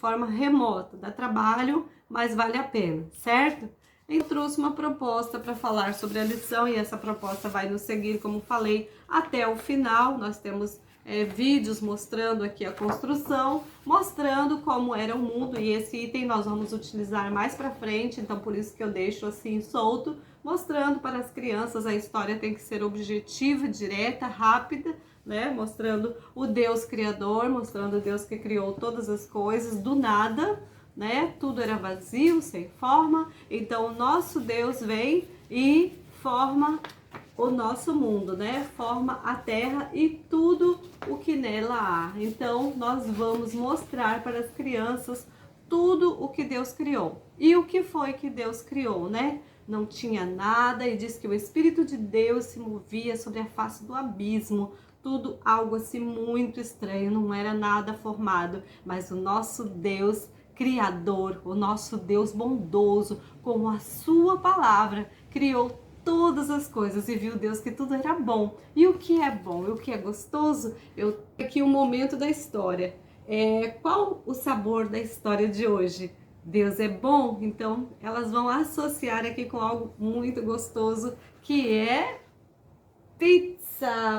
forma remota, dá trabalho, mas vale a pena, certo? Eu trouxe uma proposta para falar sobre a lição e essa proposta vai nos seguir, como falei, até o final. Nós temos vídeos mostrando aqui a construção, mostrando como era o mundo, e esse item nós vamos utilizar mais para frente, então por isso que eu deixo assim solto, mostrando para as crianças. A história tem que ser objetiva, direta, rápida, né? Mostrando o Deus criador, mostrando o Deus que criou todas as coisas do nada, né? Tudo era vazio, sem forma. Então o nosso Deus vem e forma o nosso mundo, né? Forma a terra e tudo o que nela há. Então nós vamos mostrar para as crianças tudo o que Deus criou. E o que foi que Deus criou, né? Não tinha nada, e diz que o Espírito de Deus se movia sobre a face do abismo. Tudo algo assim muito estranho, não era nada formado, mas o nosso Deus Criador, o nosso Deus bondoso, com a sua palavra, criou todas as coisas e viu Deus que tudo era bom. E o que é bom, e o que é gostoso, eu tenho aqui um momento da história. Qual o sabor da história de hoje? Deus é bom, então elas vão associar aqui com algo muito gostoso, que é pizza.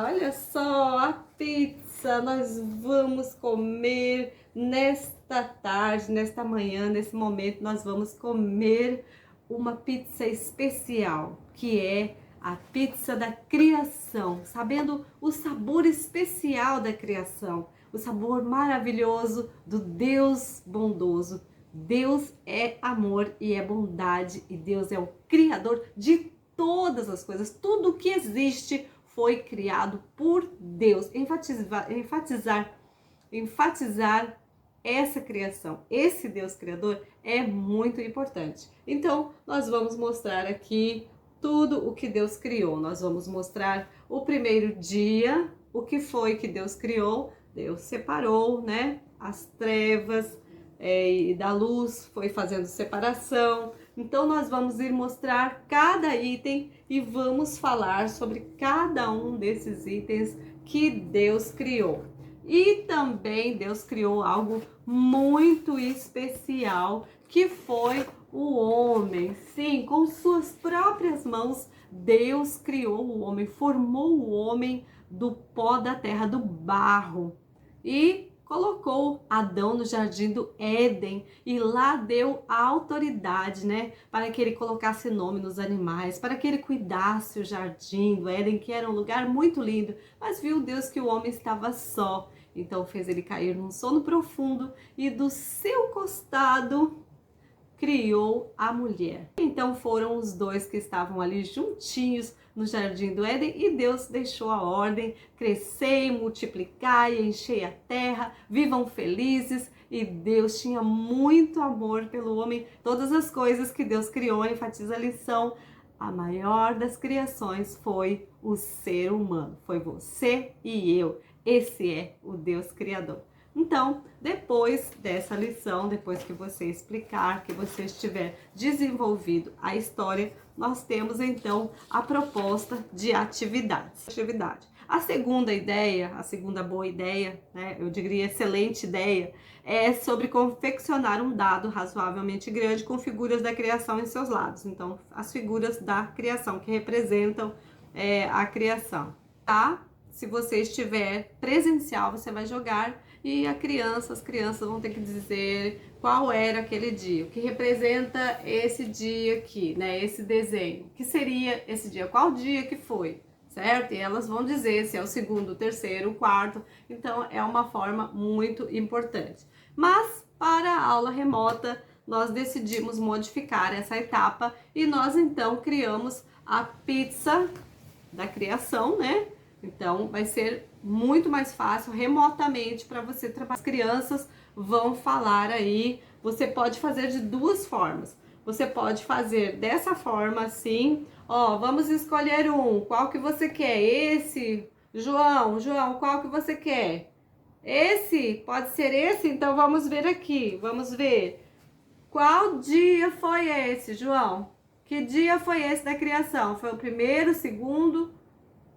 Olha só, a pizza. Nós vamos comer nesta tarde, nesta manhã, nesse momento, nós vamos comer uma pizza especial, que é a pizza da criação, sabendo o sabor especial da criação, o sabor maravilhoso do Deus bondoso. Deus é amor e é bondade, e Deus é o criador de todas as coisas. Tudo que existe foi criado por Deus. Enfatizar essa criação, esse Deus criador é muito importante. Então, nós vamos mostrar aqui tudo o que Deus criou. Nós vamos mostrar o primeiro dia, o que foi que Deus criou. Deus separou, né, as trevas e da luz, foi fazendo separação. Então, nós vamos ir mostrar cada item e vamos falar sobre cada um desses itens que Deus criou. E também Deus criou algo muito especial, que foi o homem. Sim, com suas próprias mãos, Deus criou o homem, formou o homem do pó da terra, do barro, e colocou Adão no jardim do Éden, e lá deu a autoridade, né, para que ele colocasse nome nos animais, para que ele cuidasse o jardim do Éden, que era um lugar muito lindo. Mas viu Deus que o homem estava só, então fez ele cair num sono profundo, e do seu costado criou a mulher. Então foram os dois que estavam ali juntinhos no jardim do Éden, e Deus deixou a ordem: crescei, multiplicai, enchei a terra, vivam felizes. E Deus tinha muito amor pelo homem. Todas as coisas que Deus criou, enfatiza a lição, a maior das criações foi o ser humano, foi você e eu. Esse é o Deus Criador. Então, depois dessa lição, depois que você explicar, que você estiver desenvolvido a história, nós temos então a proposta de atividades. A segunda ideia, a segunda boa ideia, né, eu diria excelente ideia, é sobre confeccionar um dado razoavelmente grande com figuras da criação em seus lados. Então, as figuras da criação que representam a criação, tá? Se você estiver presencial, você vai jogar e as crianças vão ter que dizer qual era aquele dia, o que representa esse dia aqui, né? Esse desenho, que seria esse dia, qual dia que foi, certo? E elas vão dizer se é o segundo, o terceiro, o quarto. Então é uma forma muito importante. Mas para a aula remota, nós decidimos modificar essa etapa e nós então criamos a pizza da criação, né? Então, vai ser muito mais fácil remotamente para você trabalhar. As crianças vão falar aí, você pode fazer de duas formas. Você pode fazer dessa forma assim, ó, vamos escolher um, qual que você quer? Esse, João, qual que você quer? Esse, pode ser esse? Então, vamos ver aqui, vamos ver. Qual dia foi esse, João? Que dia foi esse da criação? Foi o primeiro, o segundo...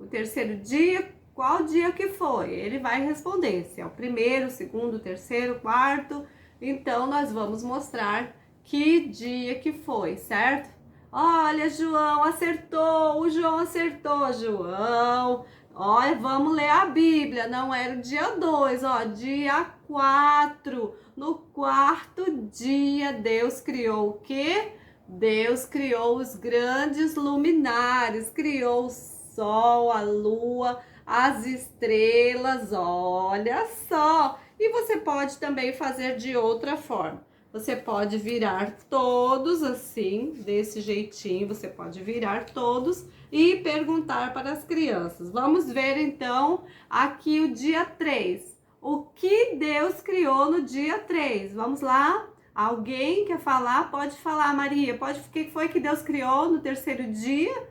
O terceiro dia, qual dia que foi? Ele vai responder se é o primeiro, o segundo, o terceiro, o quarto. Então, nós vamos mostrar que dia que foi, certo? Olha, João acertou, o João acertou, João. Olha, vamos ler a Bíblia, não era o dia 2, ó, dia 4. No quarto dia, Deus criou o quê? Deus criou os grandes luminares, criou o sol, a lua, as estrelas, olha só. E você pode também fazer de outra forma. Você pode virar todos assim, desse jeitinho, você pode virar todos e perguntar para as crianças. Vamos ver então aqui o dia 3. O que Deus criou no dia 3? Vamos lá? Alguém quer falar? Pode falar, Maria. Pode. O que foi que Deus criou no terceiro dia?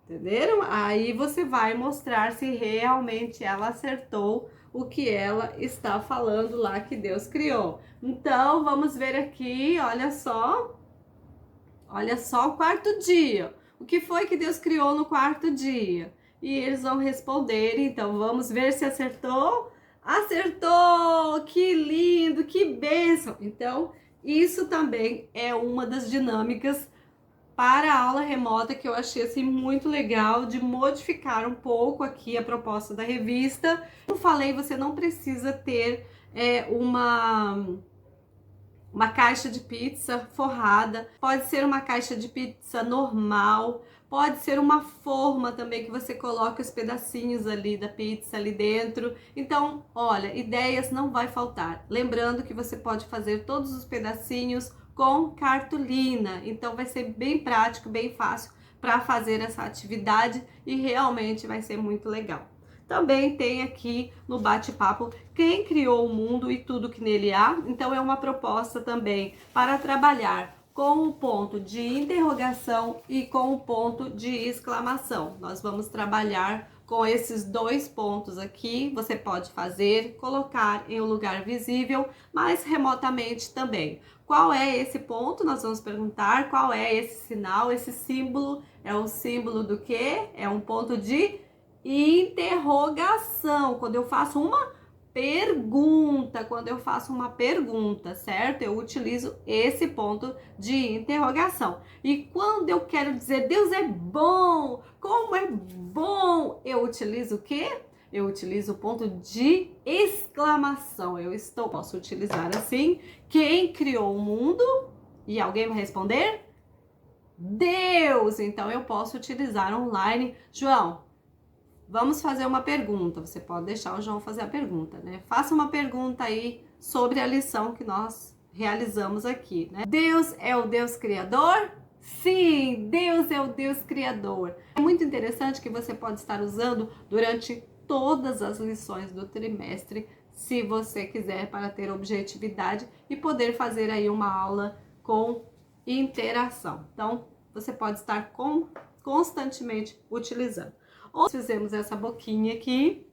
Entenderam? Aí você vai mostrar se realmente ela acertou o que ela está falando lá que Deus criou. Então, vamos ver aqui, olha só. Olha só o quarto dia. O que foi que Deus criou no quarto dia? E eles vão responder, então vamos ver se acertou. Acertou! Que lindo, que bênção! Então, isso também é uma das dinâmicas para a aula remota que eu achei assim muito legal de modificar um pouco aqui a proposta da revista. Como falei, você não precisa ter uma caixa de pizza forrada, pode ser uma caixa de pizza normal, pode ser uma forma também que você coloque os pedacinhos ali da pizza ali dentro. Então, olha, ideias não vai faltar. Lembrando que você pode fazer todos os pedacinhos com cartolina, então vai ser bem prático, bem fácil para fazer essa atividade e realmente vai ser muito legal. Também tem aqui no bate-papo quem criou o mundo e tudo que nele há. Então é uma proposta também para trabalhar com o ponto de interrogação e com o ponto de exclamação. Nós vamos trabalhar com esses dois pontos aqui. Você pode fazer, colocar em um lugar visível, mas remotamente também. Qual é esse ponto? Nós vamos perguntar qual é esse sinal, esse símbolo. É o símbolo do quê? É um ponto de interrogação, quando eu faço uma pergunta, certo? Eu utilizo esse ponto de interrogação. E quando eu quero dizer Deus é bom, como é bom, eu utilizo o quê? Eu utilizo o ponto de exclamação. Posso utilizar assim, quem criou o mundo? E alguém vai responder? Deus! Então eu posso utilizar online. João, vamos fazer uma pergunta. Você pode deixar o João fazer a pergunta, né? Faça uma pergunta aí sobre a lição que nós realizamos aqui, né? Deus é o Deus criador? Sim, Deus é o Deus criador. É muito interessante que você pode estar usando durante todas as lições do trimestre, se você quiser, para ter objetividade e poder fazer aí uma aula com interação. Então, você pode estar constantemente utilizando. Ou fizemos essa boquinha aqui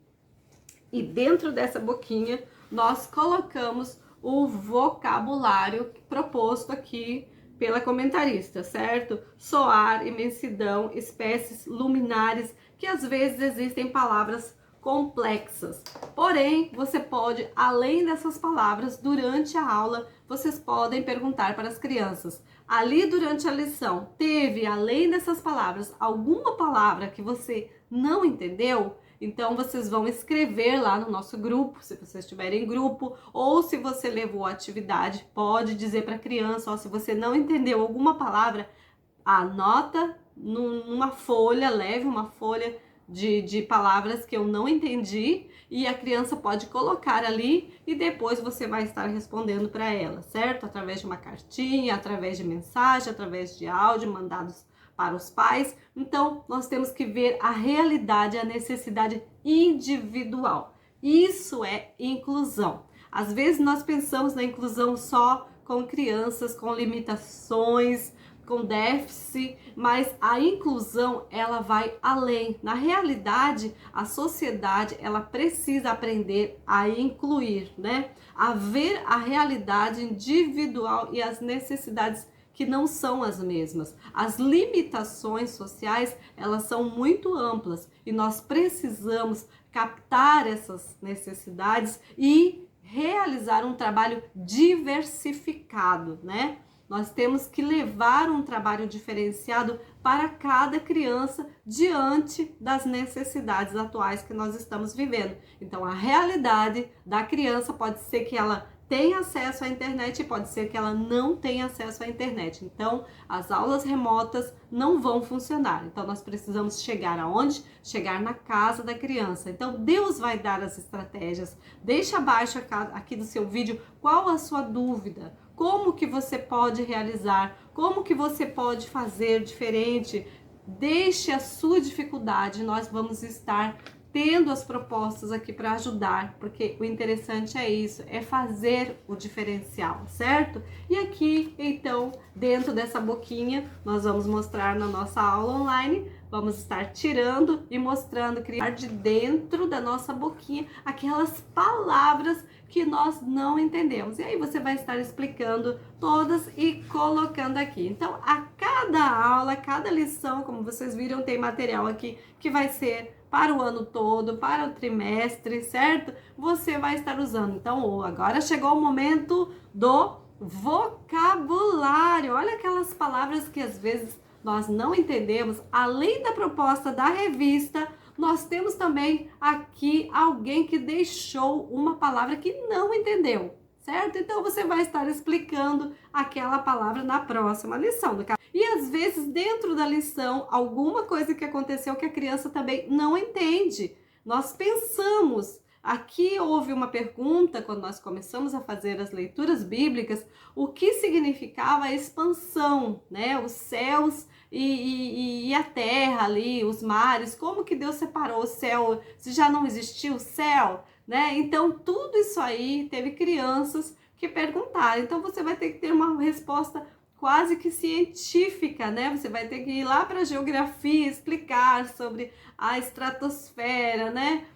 e dentro dessa boquinha nós colocamos o vocabulário proposto aqui pela comentarista, certo? Soar, imensidão, espécies, luminares, que às vezes existem palavras complexas. Porém, você pode, além dessas palavras, durante a aula, vocês podem perguntar para as crianças. Ali durante a lição, teve, além dessas palavras, alguma palavra que você não entendeu? Então, vocês vão escrever lá no nosso grupo, se vocês estiverem em grupo, ou se você levou a atividade, pode dizer para a criança, ó, se você não entendeu alguma palavra, anota numa folha, leve uma folha de palavras que eu não entendi e a criança pode colocar ali e depois você vai estar respondendo para ela, certo? Através de uma cartinha, através de mensagem, através de áudio mandados para os pais. Então, nós temos que ver a realidade, a necessidade individual. Isso é inclusão. Às vezes nós pensamos na inclusão só com crianças com limitações, com déficit, mas a inclusão ela vai além. Na realidade, a sociedade ela precisa aprender a incluir, né? A ver a realidade individual e as necessidades que não são as mesmas. As limitações sociais, elas são muito amplas e nós precisamos captar essas necessidades e realizar um trabalho diversificado, né? Nós temos que levar um trabalho diferenciado para cada criança diante das necessidades atuais que nós estamos vivendo. Então, a realidade da criança pode ser que ela tenha acesso à internet e pode ser que ela não tenha acesso à internet. Então, as aulas remotas não vão funcionar. Então, nós precisamos chegar aonde? Chegar na casa da criança. Então, Deus vai dar as estratégias. Deixa abaixo aqui do seu vídeo qual a sua dúvida. Como que você pode realizar? Como que você pode fazer diferente? Deixe a sua dificuldade, nós vamos estar tendo as propostas aqui para ajudar, porque o interessante é isso, é fazer o diferencial, certo? E aqui, então, dentro dessa boquinha, nós vamos mostrar na nossa aula online, vamos estar tirando e mostrando, criar de dentro da nossa boquinha aquelas palavras que nós não entendemos. E aí você vai estar explicando todas e colocando aqui. Então, a cada aula, cada lição, como vocês viram, tem material aqui que vai ser para o ano todo, para o trimestre, certo? Você vai estar usando. Então, agora chegou o momento do vocabulário. Olha aquelas palavras que às vezes nós não entendemos. Além da proposta da revista, nós temos também aqui alguém que deixou uma palavra que não entendeu, certo? Então, você vai estar explicando aquela palavra na próxima lição. E às vezes, dentro da lição, alguma coisa que aconteceu que a criança também não entende. Nós pensamos, aqui houve uma pergunta, quando nós começamos a fazer as leituras bíblicas, o que significava a expansão, né? Os céus e a terra ali, os mares, como que Deus separou o céu, se já não existia o céu, né? Então, tudo isso aí teve crianças que perguntaram. Então, você vai ter que ter uma resposta quase que científica, né? Você vai ter que ir lá para a geografia, explicar sobre a estratosfera, né?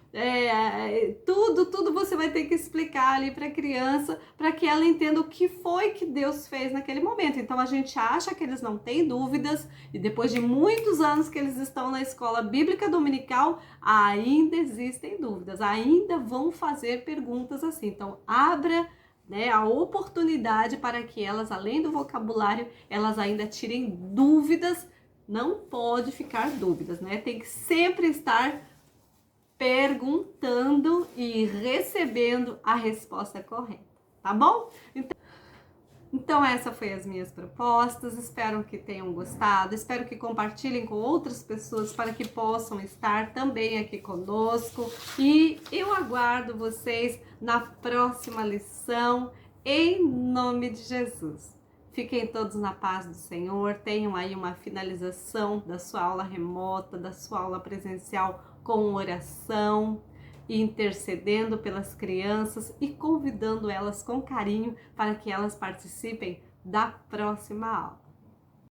Tudo você vai ter que explicar ali para a criança, para que ela entenda o que foi que Deus fez naquele momento. Então, a gente acha que eles não têm dúvidas, e depois de muitos anos que eles estão na escola bíblica dominical, ainda existem dúvidas, ainda vão fazer perguntas assim. Então, abra, né, a oportunidade para que elas, além do vocabulário, elas ainda tirem dúvidas. Não pode ficar dúvidas, né? Tem que sempre estar perguntando e recebendo a resposta correta, tá bom? Então essa foi as minhas propostas, espero que tenham gostado, espero que compartilhem com outras pessoas para que possam estar também aqui conosco, e eu aguardo vocês na próxima lição, em nome de Jesus. Fiquem todos na paz do Senhor, tenham aí uma finalização da sua aula remota, da sua aula presencial com oração, intercedendo pelas crianças e convidando elas com carinho para que elas participem da próxima aula.